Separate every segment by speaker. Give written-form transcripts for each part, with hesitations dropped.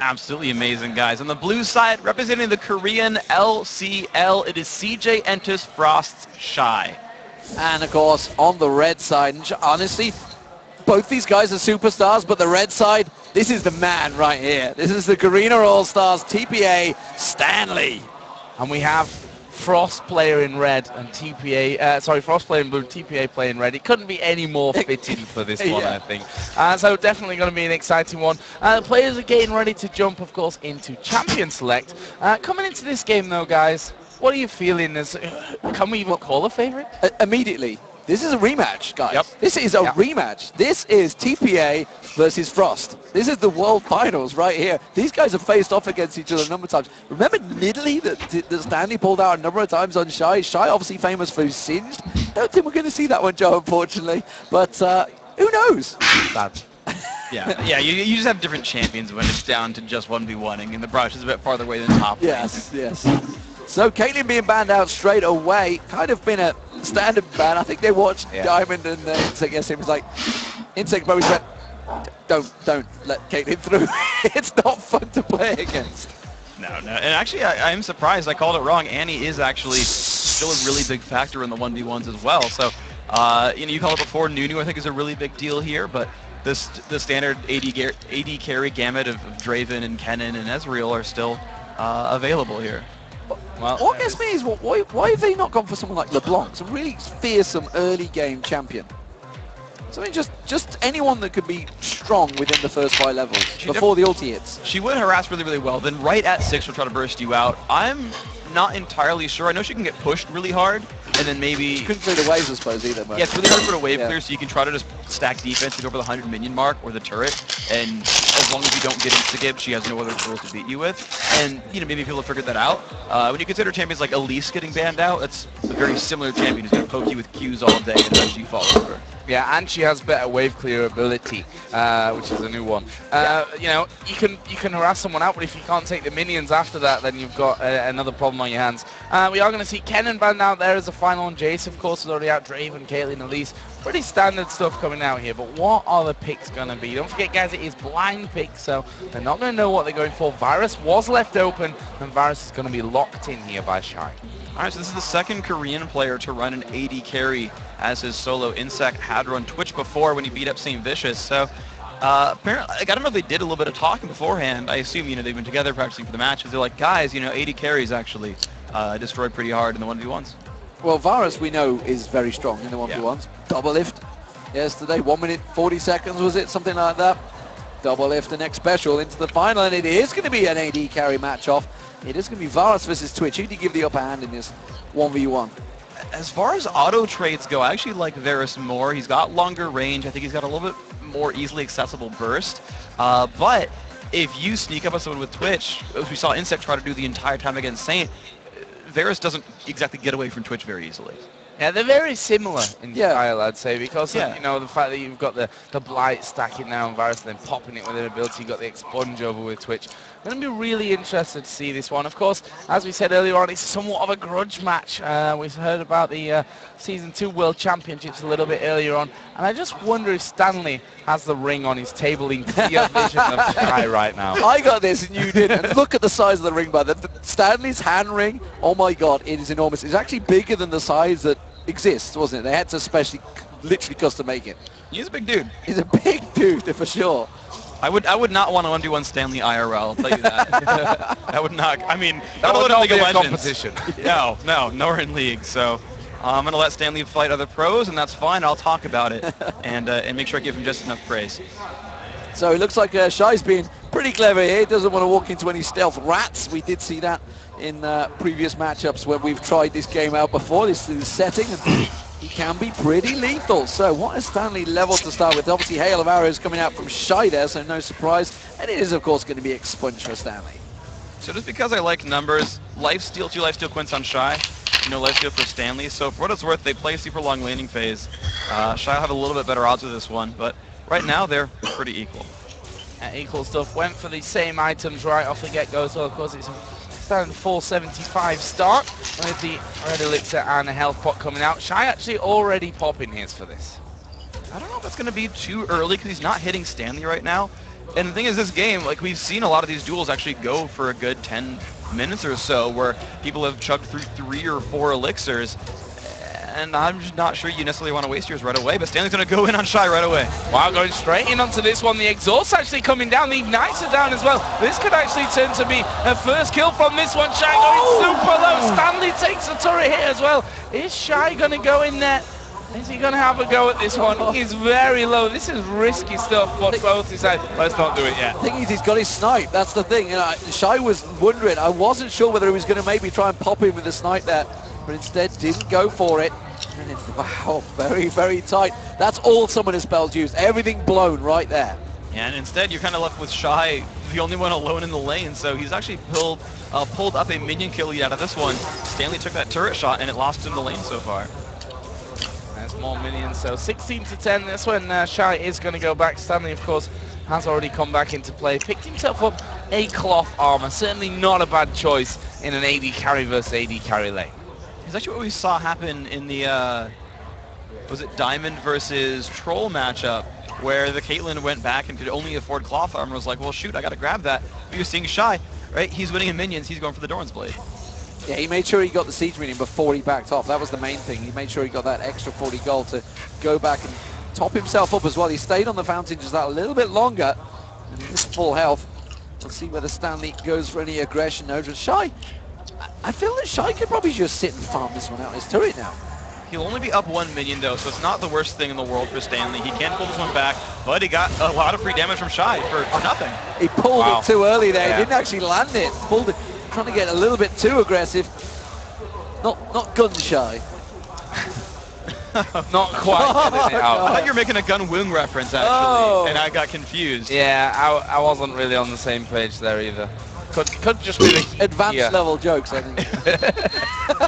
Speaker 1: Absolutely amazing, guys. On the blue side, representing the Korean LCL, it is CJ Entus Frost's Shy.
Speaker 2: And of course, on the red side, and honestly, both these guys are superstars, but the red side, this is the man right here. This is the Garena All-Stars TPA Stanley.
Speaker 3: And we have Frost player in red and TPA, Frost player in blue, TPA player in red. It couldn't be any more fitting for this one,
Speaker 2: Yeah.
Speaker 3: I think. So definitely going to be an exciting one. The players are getting ready to jump, of course, into Champion Select. Coming into this game, though, guys, what are you feeling? Can we even call a favorite?
Speaker 2: Immediately, this is a rematch, guys.
Speaker 3: Yep.
Speaker 2: This is a rematch. This is TPA versus Frost. This is the World Finals right here. These guys have faced off against each other a number of times. Remember Nidalee that Stanley pulled out a number of times on Shy? Shy obviously famous for Singed. Don't think we're going to see that one, Joe, unfortunately. But who knows?
Speaker 3: Bad.
Speaker 1: Yeah. You just have different champions when it's down to just 1v1ing, and the brush is a bit farther away than top.
Speaker 2: Yes. So Caitlyn being banned out straight away, kind of been a standard ban. I think they watched Diamond and Insect yesterday. It was like, Insect probably said, don't let Caitlyn through. It's not fun to play against.
Speaker 1: No. And actually, I am surprised. I called it wrong. Annie is actually still a really big factor in the 1v1s as well. So, you called it before. Nunu, I think, is a really big deal here, but the standard AD carry gamut of Draven and Kennen and Ezreal are still available here.
Speaker 2: Well, what gets me is why have they not gone for someone like LeBlanc, some really fearsome early game champion? Something just anyone that could be strong within the first 5 levels before the ulti hits.
Speaker 1: She would harass really, really well. Then right at 6, she'll try to burst you out. I'm not entirely sure. I know she can get pushed really hard, and then maybe...
Speaker 2: She couldn't clear the waves, I suppose, either. But
Speaker 1: yeah, it's really hard for the wave clear, so you can try to just stack defense and go for the 100 minion mark or the turret, and as long as you don't get insta-gib, she has no other tools to beat you with. And, maybe people have figured that out. When you consider champions like Elise getting banned out, that's a very similar champion who's going to poke you with Qs all day and eventually fall over.
Speaker 3: Yeah, and she has better wave clear ability, which is a new one. You can harass someone out, but if you can't take the minions after that, then you've got another problem on your hands. We are going to see Kennen banned out there as a final, and Jace, of course, is already out. Draven, Caitlyn, Elise. Pretty standard stuff coming out here, but what are the picks going to be? Don't forget, guys, it is blind picks, so they're not going to know what they're going for. Varus was left open, and Varus is going to be locked in here by Shy.
Speaker 1: All right, so this is the second Korean player to run an AD carry as his solo. Insect had run Twitch before when he beat up St. Vicious. So apparently, I don't know if they did a little bit of talking beforehand. I assume, they've been together practicing for the matches. They're like, guys, AD carries actually destroyed pretty hard in the 1v1s.
Speaker 2: Well, Varus, we know, is very strong in the 1v1s. Double lift yesterday, 1 minute 40 seconds, was it? Something like that. Double lift, the next special into the final, and it is going to be an AD carry match-off. It is going to be Varus versus Twitch. Who do you give the upper hand in this 1v1?
Speaker 1: As far as auto trades go, I actually like Varus more. He's got longer range. I think he's got a little bit more easily accessible burst. But if you sneak up on someone with Twitch, as we saw Insect try to do the entire time against Saint, Varus doesn't exactly get away from Twitch very easily.
Speaker 3: Yeah, they're very similar in style, I'd say, because of, the fact that you've got the Blight stacking now on Varus and then popping it with an ability. You've got the Expunge over with Twitch. I'm going to be really interested to see this one. Of course, as we said earlier on, it's somewhat of a grudge match. We've heard about the Season 2 World Championships a little bit earlier on, and I just wonder if Stanley has the ring on his table in clear vision of Sky right now.
Speaker 2: I got this and you didn't. And look at the size of the ring, by Stanley's hand ring, oh my god, it is enormous. It's actually bigger than the size that exists, wasn't it? They had to literally custom make it.
Speaker 1: He's a big dude.
Speaker 2: He's a big dude, for sure.
Speaker 1: I would not want to 1v1 Stanley IRL, I'll tell you that. I would not. I mean,
Speaker 3: that would not be a competition.
Speaker 1: No, nor in League. So I'm going to let Stanley fight other pros, and that's fine. I'll talk about it and make sure I give him just enough praise.
Speaker 2: So it looks like Shy's being pretty clever here. He doesn't want to walk into any stealth rats. We did see that in previous matchups where we've tried this game out before, this setting, and he can be pretty lethal. So what is Stanley level to start with? Obviously, hail of arrows coming out from Shy there, so no surprise. And it is, of course, going to be expunged for Stanley.
Speaker 1: So just because I like numbers, lifesteal, 2 lifesteal Quints on Shy, lifesteal for Stanley. So for what it's worth, they play super long laning phase. Shy will have a little bit better odds with this one, but right now they're pretty equal.
Speaker 3: Equal stuff. Went for the same items right off the get-go, so of course it's a standard 475 start with the red elixir and a health pot coming out. Shy actually already popping his for this.
Speaker 1: I don't know if it's going to be too early because he's not hitting Stanley right now. And the thing is, this game, like, we've seen a lot of these duels actually go for a good 10 minutes or so, where people have chugged through 3 or 4 elixirs. And I'm just not sure you necessarily want to waste yours right away, but Stanley's going to go in on Shy right away.
Speaker 3: Wow, going straight in onto this one. The exhaust actually coming down. The ignites are down as well. This could actually turn to be a first kill from this one. Shy going super low. Stanley takes a turret hit as well. Is Shy going to go in there? Is he going to have a go at this one? He's very low. This is risky stuff, but both decide, let's not do it yet.
Speaker 2: The thing is, he's got his snipe. That's the thing. You know, Shy was wondering. I wasn't sure whether he was going to maybe try and pop him with the snipe there, but instead didn't go for it. And it's, wow, very, very tight. That's all Summoner spells used. Everything blown right there.
Speaker 1: And instead, you're kind of left with Shy, the only one alone in the lane. So he's actually pulled up a minion kill lead out of this one. Stanley took that turret shot, and it lost him the lane so far.
Speaker 3: There's more minions. So 16 to 10. That's when Shy is going to go back. Stanley, of course, has already come back into play. Picked himself up a cloth armor. Certainly not a bad choice in an AD carry versus AD carry lane.
Speaker 1: It's actually what we saw happen in the, was it Diamond versus Troll matchup, where the Caitlyn went back and could only afford cloth armor. Was like, well, shoot, I got to grab that. But you're seeing Shy, right? He's winning in minions. He's going for the Doran's Blade.
Speaker 2: Yeah, he made sure he got the siege minion before he backed off. That was the main thing. He made sure he got that extra 40 gold to go back and top himself up as well. He stayed on the fountain just that a little bit longer, and he's full health. We'll see whether Stanley goes for any aggression. No, just Shy. I feel that Shy could probably just sit and farm this one out in his turret now.
Speaker 1: He'll only be up 1 minion though, so it's not the worst thing in the world for Stanley. He can pull this one back, but he got a lot of free damage from Shy for nothing.
Speaker 2: He pulled it too early there.
Speaker 3: Yeah.
Speaker 2: He didn't actually land it. Pulled it, trying to get a little bit too aggressive. Not gun shy.
Speaker 3: Not quite getting it out.
Speaker 1: I thought you were making a Gun Wing reference actually, and I got confused.
Speaker 3: Yeah, I wasn't really on the same page there either. Could just be the
Speaker 2: Advanced level jokes, I think.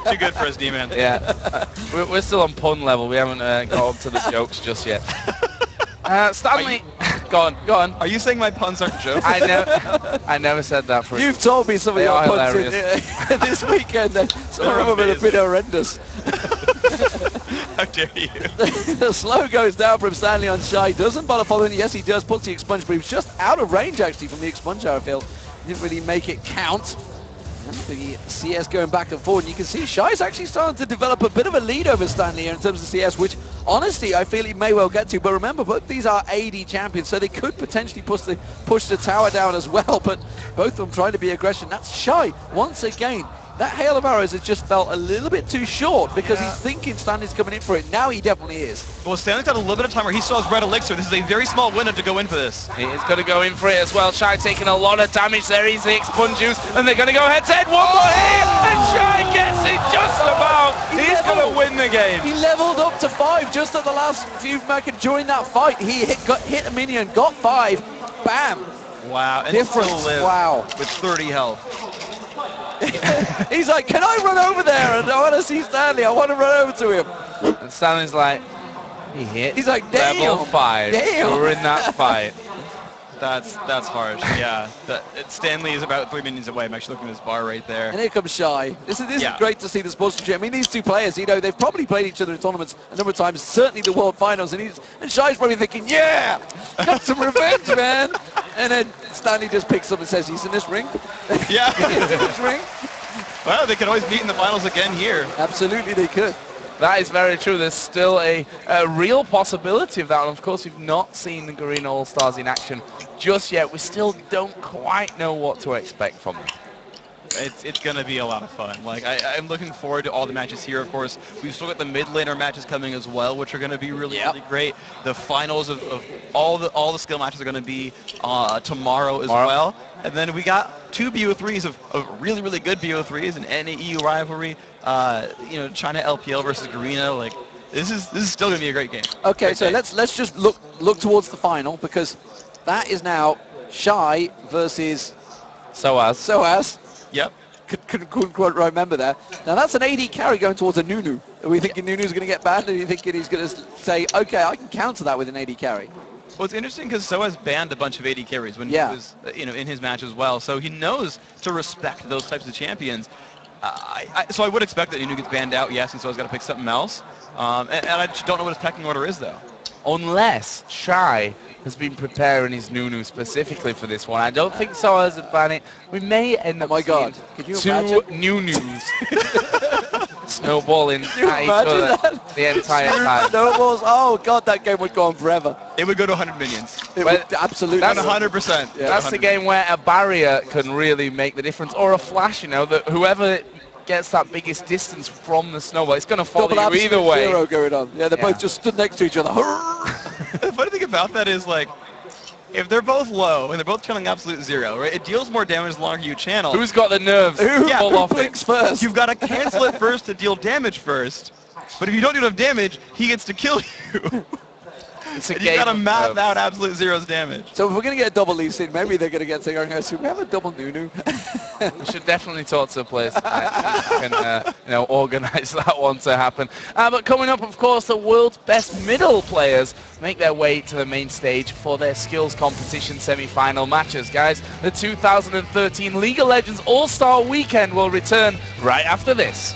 Speaker 1: Too good for us, D-Man.
Speaker 3: Yeah, we're still on pun level. We haven't got up to the jokes just yet. Stanley, go on.
Speaker 1: Are you saying my puns aren't jokes?
Speaker 3: I never said that for
Speaker 2: You've told me some of
Speaker 3: They
Speaker 2: your
Speaker 3: are
Speaker 2: puns
Speaker 3: hilarious.
Speaker 2: this weekend. Some of them have been horrendous.
Speaker 1: How dare you?
Speaker 2: The slow goes down from Stanley on Shy. Doesn't bother following. Yes, he does. Puts the expunge, but he was just out of range actually from the expunge, I feel. Didn't really make it count. And the CS going back and forward. And you can see Shy's actually starting to develop a bit of a lead over Stanley here in terms of CS, which honestly I feel he may well get to. But remember, both these are AD champions, so they could potentially push the tower down as well. But both of them trying to be aggression. That's Shy once again. That hail of arrows has just felt a little bit too short because he's thinking Stanley's coming in for it. Now he definitely is.
Speaker 1: Well, Stanley's had a little bit of time where he saw his red elixir. This is a very small window to go in for this.
Speaker 3: He is going to go in for it as well. Shy taking a lot of damage there. He's the expunge juice, and they're going to go head-to-head. One more hit, and Shy gets it just about. He's going to win the game.
Speaker 2: He leveled up to 5 just at the last few seconds during that fight. He hit a minion, got 5, bam.
Speaker 1: Wow, and
Speaker 2: Difference.
Speaker 1: still live
Speaker 2: Wow.
Speaker 1: with 30 health.
Speaker 2: He's like, can I run over there? And I want to see Stanley. I want to run over to him.
Speaker 3: And Stanley's like, he hit.
Speaker 2: He's like, damn.
Speaker 3: Level 5.
Speaker 2: Damn.
Speaker 3: We're in that fight.
Speaker 1: That's harsh. Yeah, Stanley is about 3 minions away. I'm actually looking at his bar right there.
Speaker 2: And here comes Shy. This is great to see the sportsmanship. I mean, these two players, you know, they've probably played each other in tournaments a number of times, certainly the World Finals, and Shy's probably thinking, yeah, got some revenge, man. And then Stanley just picks up and says, he's in this ring.
Speaker 1: Yeah.
Speaker 2: He's in this ring.
Speaker 1: Well, they could always meet in the finals again here.
Speaker 2: Absolutely, they could.
Speaker 3: That is very true. There's still a real possibility of that. And of course, we've not seen the Garena All-Stars in action just yet. We still don't quite know what to expect from them.
Speaker 1: It's going to be a lot of fun. Like I'm looking forward to all the matches here. Of course, we've still got the mid laner matches coming as well, which are going to be really great. The finals of all the skill matches are going to be tomorrow as well. And then we got 2 BO3s of really, really good BO3s, an NAEU rivalry. You know, China LPL versus Garena. Like this is still going to be a great game.
Speaker 2: Okay,
Speaker 1: great
Speaker 2: so
Speaker 1: game.
Speaker 2: let's just look towards the final, because that is now Shy versus Soaz.
Speaker 1: Yep.
Speaker 2: Couldn't quite remember that. Now that's an AD carry going towards a Nunu. Are we thinking Nunu's going to get banned, or are you thinking he's going to say, okay, I can counter that with an AD carry?
Speaker 1: Well, it's interesting because Soaz banned a bunch of AD carries when he was, in his match as well. So he knows to respect those types of champions. So I would expect that Nunu gets banned out, yes, and Soaz got to pick something else. And I just don't know what his pecking order is, though.
Speaker 3: unless Shy has been preparing his Nunu specifically for this one. I don't think so as a ban. We may end up
Speaker 2: God.
Speaker 3: seeing
Speaker 2: Could you
Speaker 3: two
Speaker 2: imagine?
Speaker 3: Nunus snowballing
Speaker 2: Can you
Speaker 3: at each
Speaker 2: imagine
Speaker 3: other
Speaker 2: that?
Speaker 3: the entire time.
Speaker 2: Snowballs. Oh God, that game would go on forever.
Speaker 1: It would go to 100 minions.
Speaker 2: It
Speaker 3: Well,
Speaker 2: would absolutely.
Speaker 3: that's
Speaker 1: 100%.
Speaker 2: Yeah.
Speaker 3: That's the game where a barrier can really make the difference, or a flash, you know, that whoever gets that biggest distance from the snowball, it's going to follow
Speaker 2: Double
Speaker 3: you either
Speaker 2: absolute
Speaker 3: way.
Speaker 2: zero going on. Yeah, they're
Speaker 3: Yeah.
Speaker 2: both just stood next to each other.
Speaker 1: The funny thing about that is, like, if they're both low and they're both channeling absolute zero, right? It deals more damage the longer you channel.
Speaker 3: Who's got the nerves?
Speaker 2: Who
Speaker 3: Pull off
Speaker 2: blinks
Speaker 3: it.
Speaker 2: first?
Speaker 1: You've got to cancel it first to deal damage first. But if you don't do enough damage, he gets to kill you.
Speaker 3: It's a
Speaker 1: And you
Speaker 3: game
Speaker 1: got to
Speaker 3: of
Speaker 1: map
Speaker 3: nerves.
Speaker 1: out absolute zero's damage.
Speaker 2: So if we're going to get a double Lee Sin, maybe they're going to get saying, "So we have a double Nunu."
Speaker 3: We should definitely talk to the players tonight so we can, you know, organise that one to happen. But coming up, of course, the world's best middle players make their way to the main stage for their skills competition semi-final matches. Guys, the 2013 League of Legends All-Star Weekend will return right after this.